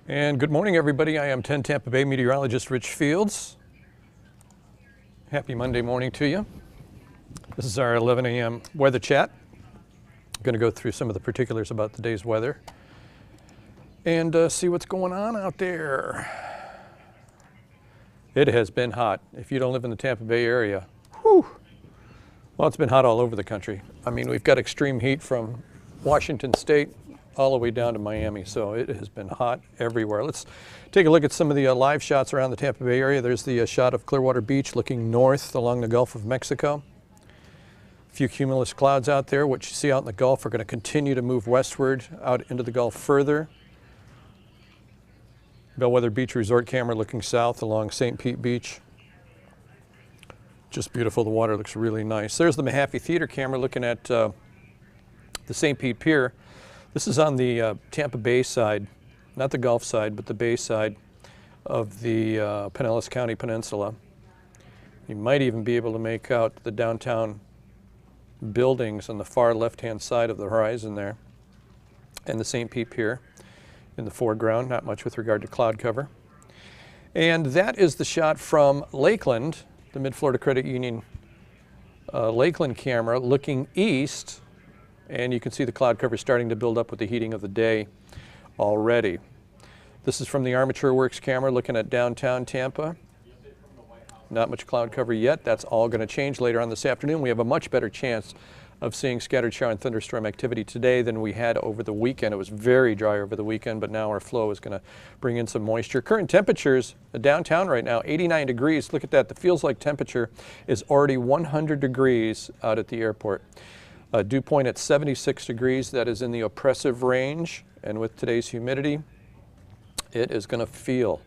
And good morning, everybody. I am 10 Tampa Bay meteorologist Rich Fields. Happy Monday morning to you. This is our 11 a.m. weather chat. I'm going to go through some of the particulars about the day's weather and see what's going on out there. It has been hot. If you don't live in the Tampa Bay area, whew, well, it's been hot all over the country. I mean, we've got extreme heat from Washington State all the way down to Miami, so it has been hot everywhere. Let's take a look at some of the live shots around the Tampa Bay area. There's the shot of Clearwater Beach looking north along the Gulf of Mexico. A few cumulus clouds out there. What you see out in the Gulf are going to continue to move westward out into the Gulf further. Bellwether Beach Resort camera looking south along St. Pete Beach. Just beautiful. The water looks really nice. There's the Mahaffey Theater camera looking at the St. Pete Pier. This is on the Tampa Bay side, not the Gulf side, but the Bay side of the Pinellas County Peninsula. You might even be able to make out the downtown buildings on the far left-hand side of the horizon there, and the St. Pete Pier in the foreground, not much with regard to cloud cover. And that is the shot from Lakeland, the Mid-Florida Credit Union Lakeland camera looking east. And you can see the cloud cover starting to build up with the heating of the day already. This is from the Armature Works camera looking at downtown Tampa. Not much cloud cover yet. That's all going to change later on this afternoon. We have a much better chance of seeing scattered shower and thunderstorm activity today than we had over the weekend. It was very dry over the weekend, but now our flow is going to bring in some moisture. Current temperatures downtown right now, 89 degrees. Look at that. The feels like temperature is already 100 degrees out at the airport. Dew point at 76 degrees, that is in the oppressive range, and with today's humidity, it is going to feel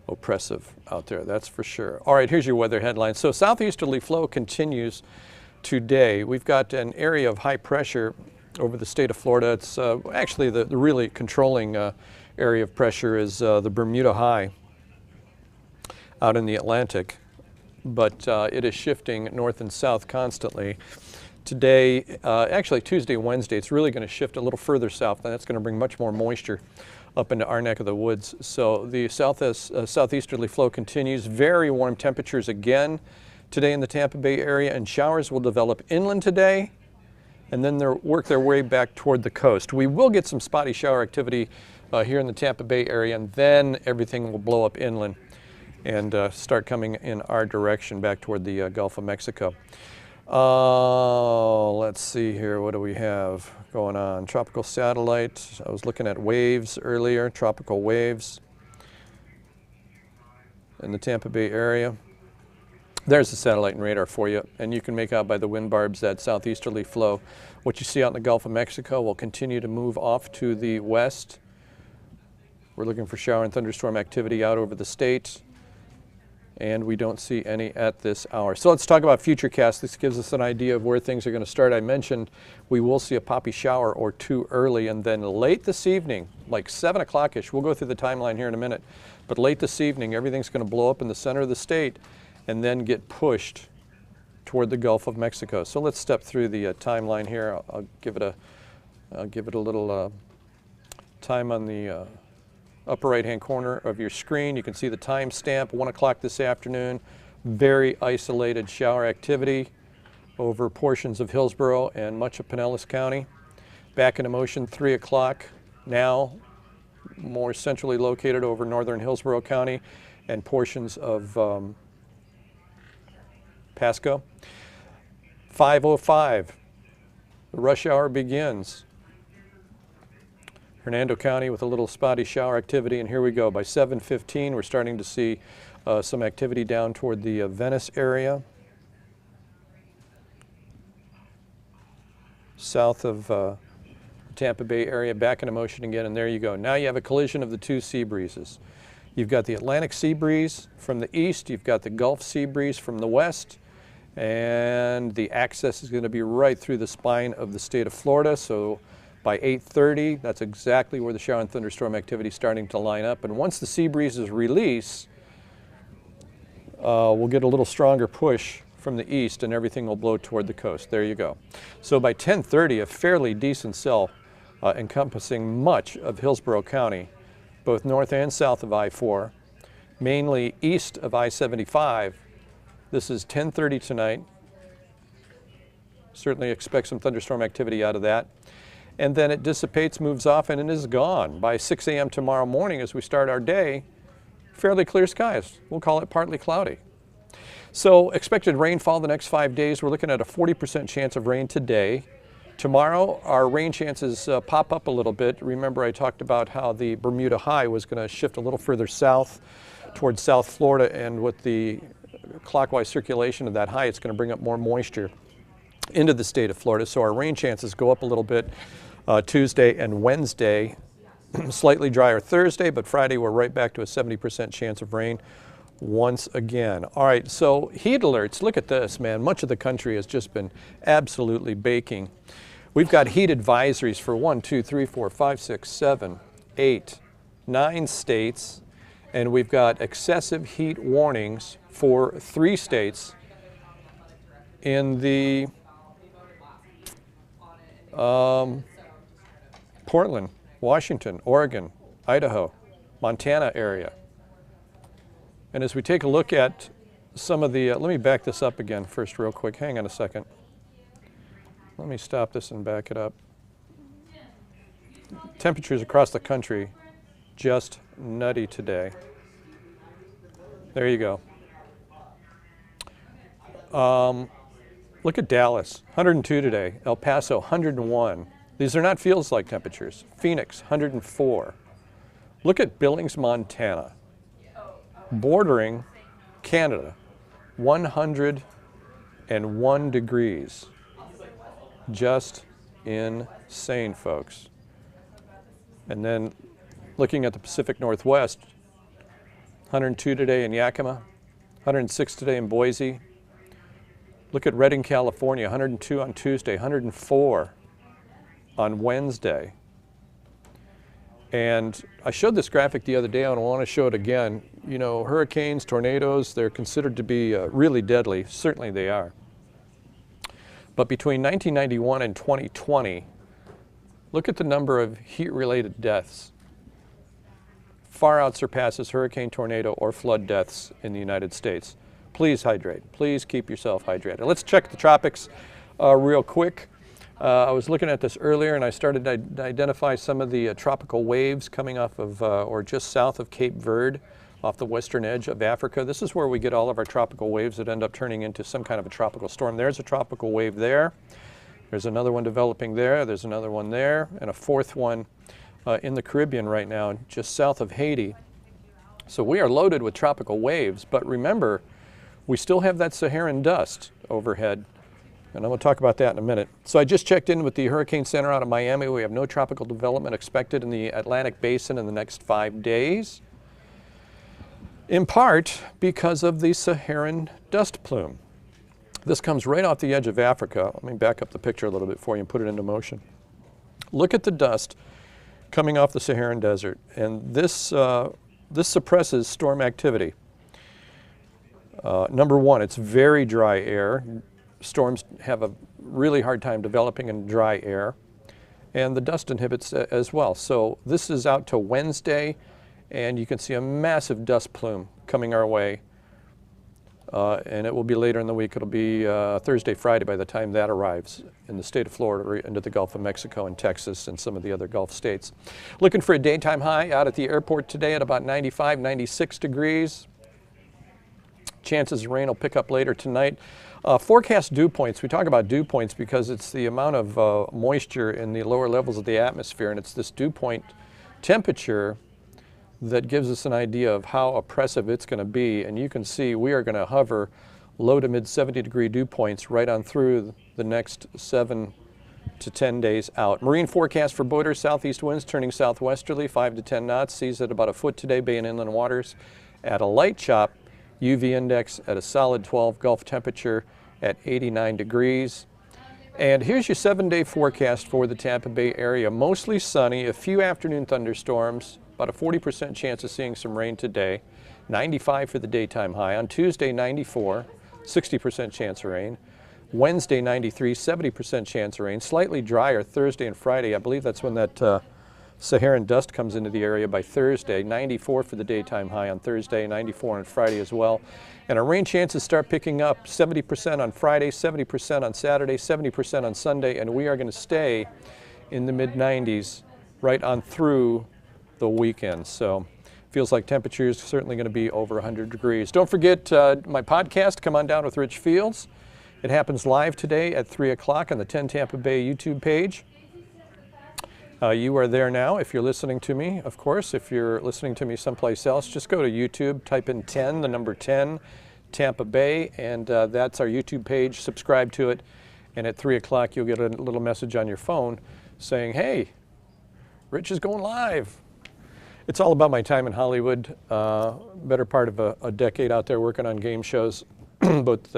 oppressive out there, that's for sure. All right, here's your weather headlines. So southeasterly flow continues today. We've got an area of high pressure over the state of Florida. It's actually the really controlling area of pressure is the Bermuda High out in the Atlantic, but it is shifting north and south constantly. Today, actually Tuesday, Wednesday, it's really going to shift a little further south, and that's going to bring much more moisture up into our neck of the woods. So the southeasterly flow continues. Very warm temperatures again today in the Tampa Bay area, and showers will develop inland today, and then they'll work their way back toward the coast. We will get some spotty shower activity here in the Tampa Bay area, and then everything will blow up inland and start coming in our direction back toward the Gulf of Mexico. Let's see here, what do we have going on? Tropical satellite, I was looking at waves earlier, tropical waves in the Tampa Bay area. There's the satellite and radar for you, and you can make out by the wind barbs that southeasterly flow. What you see out in the Gulf of Mexico will continue to move off to the west. We're looking for shower and thunderstorm activity out over the state, and we don't see any at this hour. So let's talk about futurecast. This gives us an idea of where things are going to start. I mentioned we will see a poppy shower or two early, and then late this evening, like 7 o'clock-ish, we'll go through the timeline here in a minute, but late this evening, everything's going to blow up in the center of the state and then get pushed toward the Gulf of Mexico. So let's step through the timeline here. I'll give it a little time on the upper right-hand corner of your screen. You can see the timestamp, 1 o'clock this afternoon. Very isolated shower activity over portions of Hillsborough and much of Pinellas County. Back into motion, 3 o'clock. Now more centrally located over northern Hillsborough County and portions of Pasco. 5:05, the rush hour begins. Hernando County with a little spotty shower activity, and here we go. By 7:15, we're starting to see some activity down toward the Venice area, south of Tampa Bay area, back into motion again, and there you go. Now you have a collision of the two sea breezes. You've got the Atlantic sea breeze from the east, you've got the Gulf sea breeze from the west, and the axis is going to be right through the spine of the state of Florida. So by 8:30, that's exactly where the shower and thunderstorm activity is starting to line up. And once the sea breezes release, we'll get a little stronger push from the east and everything will blow toward the coast. There you go. So by 10:30, a fairly decent cell encompassing much of Hillsborough County both north and south of I-4, mainly east of I-75. This is 10:30 tonight. Certainly expect some thunderstorm activity out of that. And then it dissipates, moves off, and it is gone. By 6 a.m. tomorrow morning as we start our day, fairly clear skies. We'll call it partly cloudy. So expected rainfall the next 5 days. We're looking at a 40% chance of rain today. Tomorrow, our rain chances pop up a little bit. Remember, I talked about how the Bermuda high was going to shift a little further south towards South Florida, and with the clockwise circulation of that high, it's going to bring up more moisture into the state of Florida. So our rain chances go up a little bit Tuesday and Wednesday. Slightly drier Thursday, but Friday we're right back to a 70% chance of rain once again. All right, so heat alerts. Look at this, man. Much of the country has just been absolutely baking. We've got heat advisories for 1, 2, 3, 4, 5, 6, 7, 8, 9 states, and we've got excessive heat warnings for 3 states in the Portland, Washington, Oregon, Idaho, Montana area. And as we take a look at some of the, let me back this up again first real quick. Hang on a second. Let me stop this and back it up. Temperatures across the country just nutty today. There you go. Look at Dallas, 102 today. El Paso, 101. These are not feels-like temperatures. Phoenix, 104. Look at Billings, Montana, bordering Canada, 101 degrees. Just insane, folks. And then looking at the Pacific Northwest, 102 today in Yakima, 106 today in Boise. Look at Redding, California, 102 on Tuesday, 104 on Wednesday. And I showed this graphic the other day, and I want to show it again. You know, hurricanes, tornadoes, they're considered to be really deadly. Certainly they are. But between 1991 and 2020, look at the number of heat-related deaths. Far out surpasses hurricane, tornado, or flood deaths in the United States. Please hydrate. Please keep yourself hydrated. Let's check the tropics real quick. I was looking at this earlier, and I started to identify some of the tropical waves coming off of, or just south of Cape Verde, off the western edge of Africa. This is where we get all of our tropical waves that end up turning into some kind of a tropical storm. There's a tropical wave there. There's another one developing there. There's another one there, and a fourth one in the Caribbean right now, just south of Haiti. So we are loaded with tropical waves, but remember, we still have that Saharan dust overhead. And I'm going to talk about that in a minute. So I just checked in with the Hurricane Center out of Miami. We have no tropical development expected in the Atlantic Basin in the next 5 days, in part because of the Saharan dust plume. This comes right off the edge of Africa. Let me back up the picture a little bit for you and put it into motion. Look at the dust coming off the Saharan desert, and this suppresses storm activity. Number one, it's very dry air. Storms have a really hard time developing in dry air, and the dust inhibits as well. So this is out to Wednesday, and you can see a massive dust plume coming our way, and it will be later in the week. It'll be Thursday, Friday by the time that arrives in the state of Florida or into the Gulf of Mexico and Texas and some of the other Gulf states. Looking for a daytime high out at the airport today at about 95, 96 degrees. Chances of rain will pick up later tonight. Forecast dew points. We talk about dew points because it's the amount of moisture in the lower levels of the atmosphere, and it's this dew point temperature that gives us an idea of how oppressive it's going to be. And you can see we are going to hover low to mid 70-degree dew points right on through the next 7 to 10 days out. Marine forecast for boaters: southeast winds turning southwesterly, 5 to 10 knots. Seas at about a foot today, bay and inland waters at a light chop. UV index at a solid 12, Gulf temperature at 89 degrees. And here's your 7-day forecast for the Tampa Bay area. Mostly sunny, a few afternoon thunderstorms, about a 40% chance of seeing some rain today. 95 for the daytime high. On Tuesday, 94, 60% chance of rain. Wednesday, 93, 70% chance of rain. Slightly drier Thursday and Friday. I believe that's when that Saharan dust comes into the area by Thursday. 94 for the daytime high on Thursday, 94 on Friday as well. And our rain chances start picking up, 70% on Friday, 70% on Saturday, 70% on Sunday, and we are going to stay in the mid-90s right on through the weekend. So feels like temperature is certainly going to be over 100 degrees. Don't forget my podcast, Come On Down with Rich Fields. It happens live today at 3 o'clock on the 10 Tampa Bay YouTube page. You are there now if you're listening to me, of course. If you're listening to me someplace else, just go to YouTube, type in 10, the number 10, Tampa Bay, and that's our YouTube page. Subscribe to it, and at 3 o'clock you'll get a little message on your phone saying, hey, Rich is going live. It's all about my time in Hollywood. Better part of a decade out there working on game shows. Both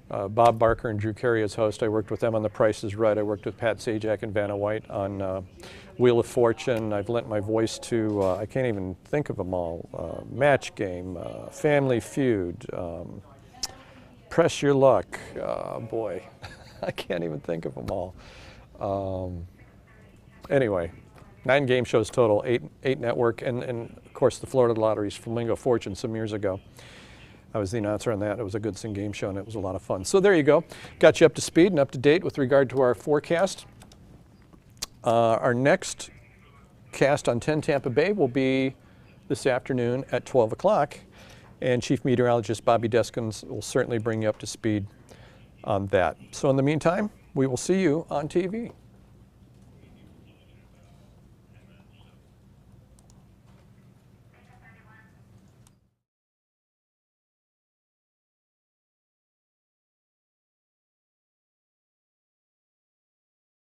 Bob Barker and Drew Carey as host. I worked with them on The Price is Right. I worked with Pat Sajak and Vanna White on Wheel of Fortune. I've lent my voice to, I can't even think of them all, Match Game, Family Feud, Press Your Luck. Boy, I can't even think of them all. Anyway, 9 game shows total, 8 network, and of course the Florida Lottery's Flamingo Fortune some years ago. I was the announcer on that. It was a good game show, and it was a lot of fun. So there you go. Got you up to speed and up to date with regard to our forecast. Our next cast on 10 Tampa Bay will be this afternoon at 12 o'clock, and Chief Meteorologist Bobby Deskins will certainly bring you up to speed on that. So in the meantime, we will see you on TV.